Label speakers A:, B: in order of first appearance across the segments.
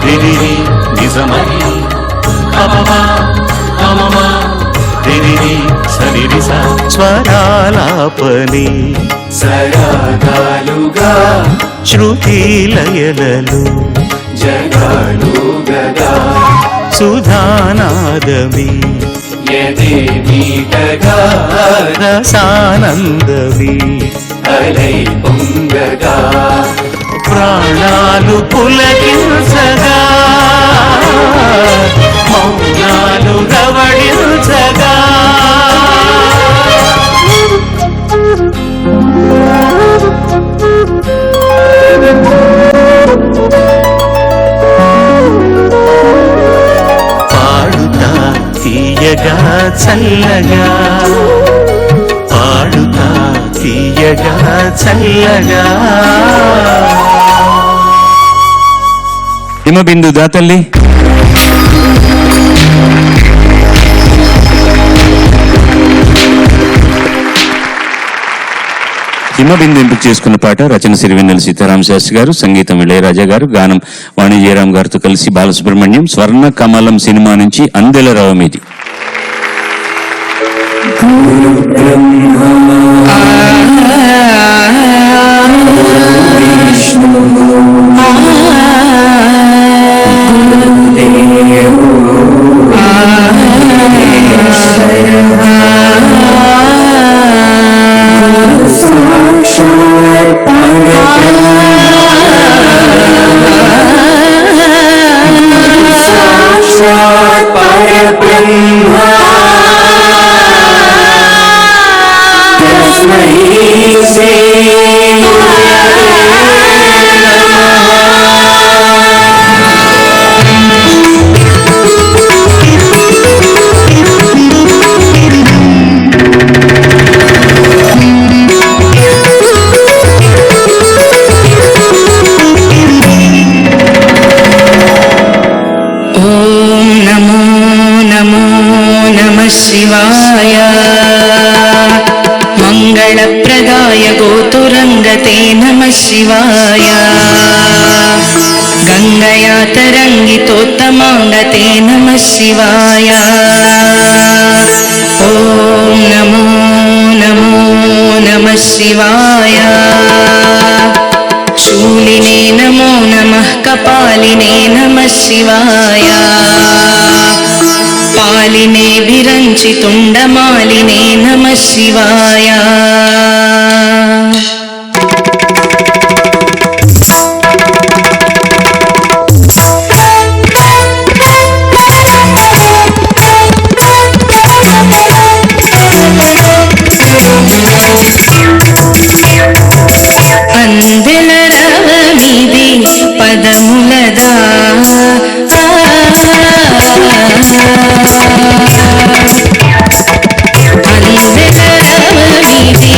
A: రిరిరి నిజమరి అమమా అమమా రిరిరి సరిరిస స్వరాలాపని సరాగాలుగా శృతి లయలలు జగాలు గదా సుధానాదమి యదే మీటగా రసానందమి అలై పొంగగా ప్రాణాలు పులకించగా మౌనాలు రవళించగా పాడుతా తీయగా చల్లగా పాడుతా తీయగా చల్లగా
B: హిమబిందు దాతల్లి హిమబిందు ఎంపిక చేసుకున్న పాట రచన సిరివెన్నెల సీతారామ శాస్త్రి గారు, సంగీతం ఇళయరాజా గారు, గానం వాణి జయరాం గారితో కలిసి బాలసుబ్రహ్మణ్యం. స్వర్ణ కమలం సినిమా నుంచి అందెల రవమిది.
C: शिवाय मंगलप्रदाय गोतुरंगते नमः शिवाय गंगया तरंगितोत्तमांगते नमः शिवाय ओम नमो नमो नमः शिवाय शूलिने नमो नमः कपालिने नमः शिवाय पालिने विरंचि तुंडमालिने नमः शिवाय अंदెల రవమిది పదములదా అందెల రవమిది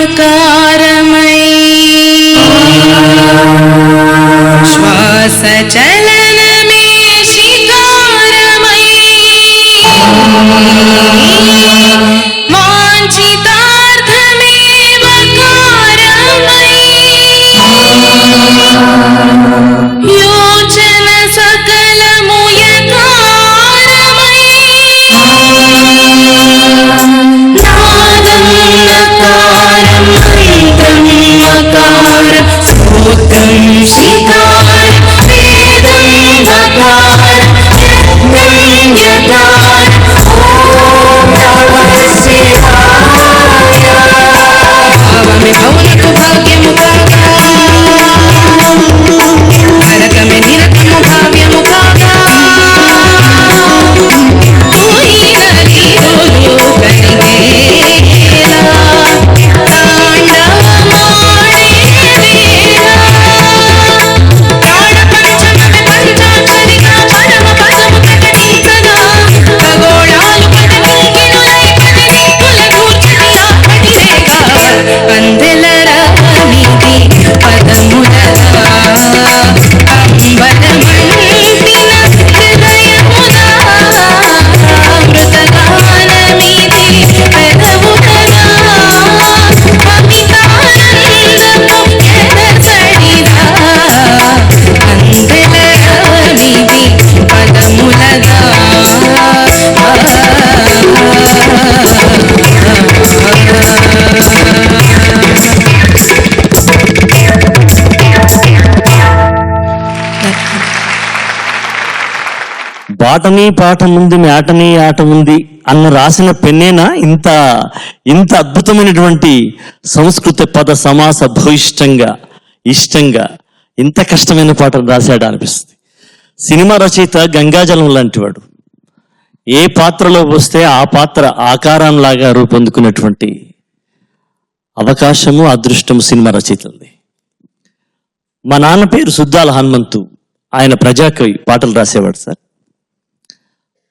C: మకారమై శ్వాస చలనమే శిఖారమై వాంఛితార్థమే వకారమై యోచన సకలము యకారమై నాదం నకారం మంత్రం మకారం స్తోత్రం శిఖారం వేదం వకారం యజ్ఞం యకారం ఓం నమః శివాయ భావమే భౌనకు భాగ్యము కాగా నరకమే నిరతము భావ్యము కాగా
D: పాటని పాట ముందు మేటని ఆట ఉంది అన్న రాసిన పెన్నేనా ఇంత ఇంత అద్భుతమైనటువంటి సంస్కృత పద సమాస భూయిష్టంగా ఇష్టంగా ఇంత కష్టమైన పాటలు రాశాడు అనిపిస్తుంది. సినిమా రచయిత గంగాజలం లాంటివాడు. ఏ పాత్రలో వస్తే ఆ పాత్ర ఆకారంలాగా రూపొందుకున్నటువంటి అవకాశము అదృష్టము సినిమా రచయితలది. మా నాన్న పేరు సుద్దాల హనుమంతు. ఆయన ప్రజాకవి, పాటలు రాసేవాడు సార్.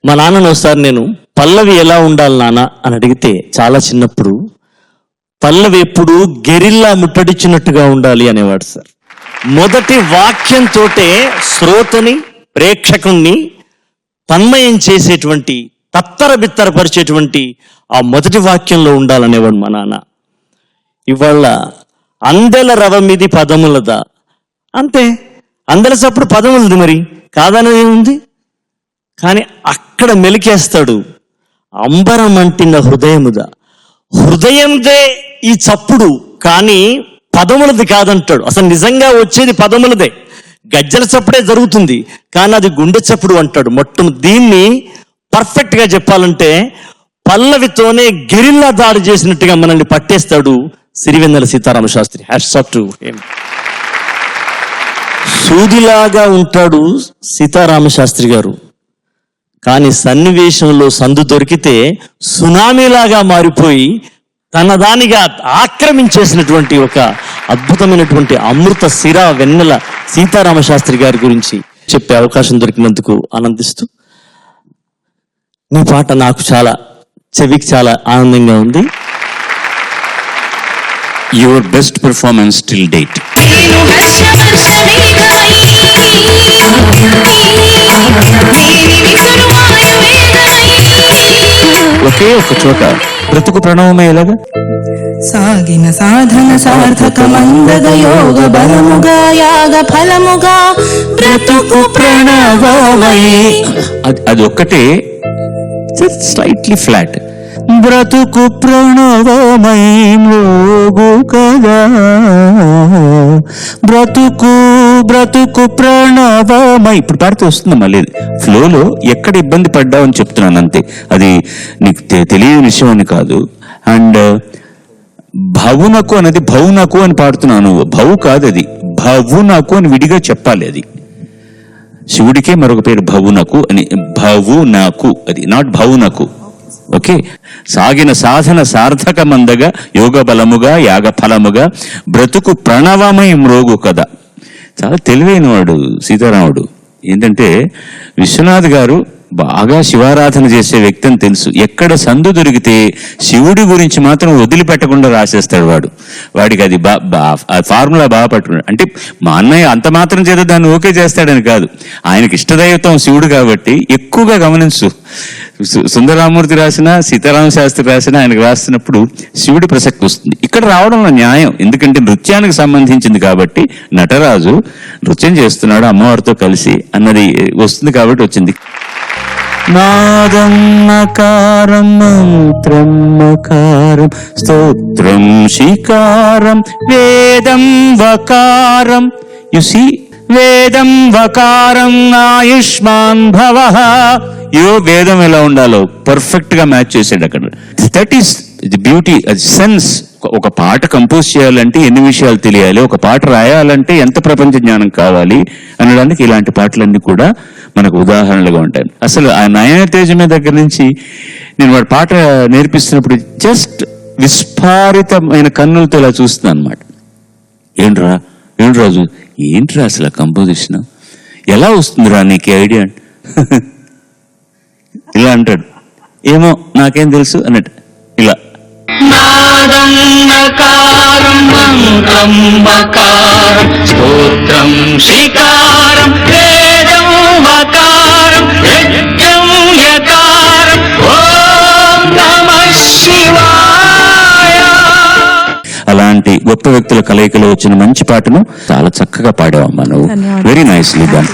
D: మా నాన్నను ఒకసారి నేను పల్లవి ఎలా ఉండాలి నాన్న అని అడిగితే చాలా చిన్నప్పుడు పల్లవి ఎప్పుడు గెరిల్లా ముట్టడిచ్చినట్టుగా ఉండాలి అనేవాడు సార్. మొదటి వాక్యంతో శ్రోతని ప్రేక్షకుణ్ణి తన్మయం చేసేటువంటి తత్తరబిత్తరపరిచేటువంటి ఆ మొదటి వాక్యంలో ఉండాలనేవాడు మా నాన్న. ఇవాళ అందెల రవ మీది పదములదా అంతే, అందెల చప్పుడు పదములది, మరి కాదనేది ఏముంది. కానీ అక్కడ మెలికేస్తాడు, అంబరం అంటిన హృదయముదా, హృదయందే ఈ చప్పుడు కానీ పదములది కాదంటాడు. అసలు నిజంగా వచ్చేది పదములదే, గజ్జల చప్పుడే జరుగుతుంది కానీ అది గుండె చప్పుడు అంటాడు. మొత్తం దీన్ని పర్ఫెక్ట్ గా చెప్పాలంటే పల్లవితోనే గెరిల్లా దాడి చేసినట్టుగా మనల్ని పట్టేస్తాడు Sirivennela Seetharama Sastry. Hats off to him. సూదిలాగా ఉంటాడు సీతారామ శాస్త్రి గారు, కానీ సన్నివేశంలో సందు దొరికితే సునామీలాగా మారిపోయి తన దానిగా ఆక్రమించేసినటువంటి ఒక అద్భుతమైనటువంటి అమృత సిరా వెన్నెల సీతారామ శాస్త్రి గారి గురించి చెప్పే అవకాశం దొరికినందుకు ఆనందిస్తూ, నీ పాట నాకు చాలా చెవికి చాలా ఆనందంగా ఉంది.
B: Your best performance till date.
C: నేను హర్షవర్షమేఘమై నేను విసురువాయువేగమై
B: ఒకే ఒక చోట బ్రతుకు ప్రణవమే ఎలాగా
C: సాగిన సాధన సార్థక మందగ యోగ బలముగా యాగ ఫలముగా బ్రతుకు ప్రణవమై.
B: అది ఒక్కటే స్లైట్లీ ఫ్లాట్. బ్రతుకు ప్రణవమై మోగు కదా, బ్రతుకు బ్రతుకు ప్రణవమై. ఇప్పుడు పాడితే వస్తుంది మళ్ళీ ఫ్లోలో. ఎక్కడ ఇబ్బంది పడ్డావని చెప్తున్నాను అంతే, అది నీకు తెలియని విషయం అని కాదు. అండ్ భవునకు అనేది భవునకు అని పాడుతున్నాను, భవు కాదు అది, భవునకు అని విడిగా చెప్పాలి. అది శివుడికే మరొక పేరు భవునకు అని, భవునకు అది, నాట్ భవునకు. ఓకే. సాగిన సాధన సార్థక మందగా యోగ బలముగా యాగ ఫలముగా బ్రతుకు ప్రణవమై మ్రోగు కదా. చాలా తెలివైన వాడు సీతారాముడు. ఏంటంటే విశ్వనాథ్ గారు బాగా శివారాధన చేసే వ్యక్తి అని తెలుసు. ఎక్కడ సందు దొరికితే శివుడి గురించి మాత్రం వదిలిపెట్టకుండా రాసేస్తాడు వాడు. వాడికి అది ఆ ఫార్ములా బాగా పట్టుకున్నాడు. అంటే మా అన్నయ్య అంత మాత్రం చేత దాన్ని ఓకే చేస్తాడని కాదు, ఆయనకి ఇష్టదైవతం శివుడు కాబట్టి ఎక్కువగా గమనించు. సుందరరామూర్తి రాసిన, సీతారామ శాస్త్రి రాసిన ఆయనకు రాస్తున్నప్పుడు శివుడి ప్రసక్తి వస్తుంది. ఇక్కడ రావడంలో న్యాయం, ఎందుకంటే నృత్యానికి సంబంధించింది కాబట్టి నటరాజు నృత్యం చేస్తున్నాడు అమ్మవారితో కలిసి అన్నది వస్తుంది కాబట్టి వచ్చింది. నాదం నకారం మంత్రం మకారం స్తోత్రం శికారం వేదం వకారం. యు సీ, వేదం వకారం ఆయుష్మాన్ భవః. వేదం ఎలా ఉండాలో పర్ఫెక్ట్ గా మ్యాచ్ చేసాడు అక్కడ. దట్ ఈస్ ది బ్యూటీ, అది సెన్స్. ఒక పాట కంపోజ్ చేయాలంటే ఎన్ని విషయాలు తెలియాలి, ఒక పాట రాయాలంటే ఎంత ప్రపంచ జ్ఞానం కావాలి అనడానికి ఇలాంటి పాటలన్నీ కూడా మనకు ఉదాహరణలుగా ఉంటాయి. అసలు ఆ నయన తేజమే దగ్గర నుంచి నేను వాడి పాట నేర్పిస్తున్నప్పుడు జస్ట్ విస్ఫారితమైన కన్నులతో ఇలా చూస్తున్నాను అనమాట. ఏంట్రా రాజు, ఏంట్రా అసలు కంపోజిషన్ ఎలా వస్తుందిరా నీకు ఐడియా ఇలా అంటాడు. ఏమో నాకేం తెలుసు అన్నట్టు ఇలా
A: నాదం నకారం మంత్రం వకారం స్తోత్రం శికారం వేదం వకారం యజ్ఞం యకారం ఓం నమః శివాయ.
B: అలాంటి గొప్ప వ్యక్తుల కలయికలో వచ్చిన మంచి పాటను చాలా చక్కగా పాడావమ్మా నువ్వు. Very nicely done.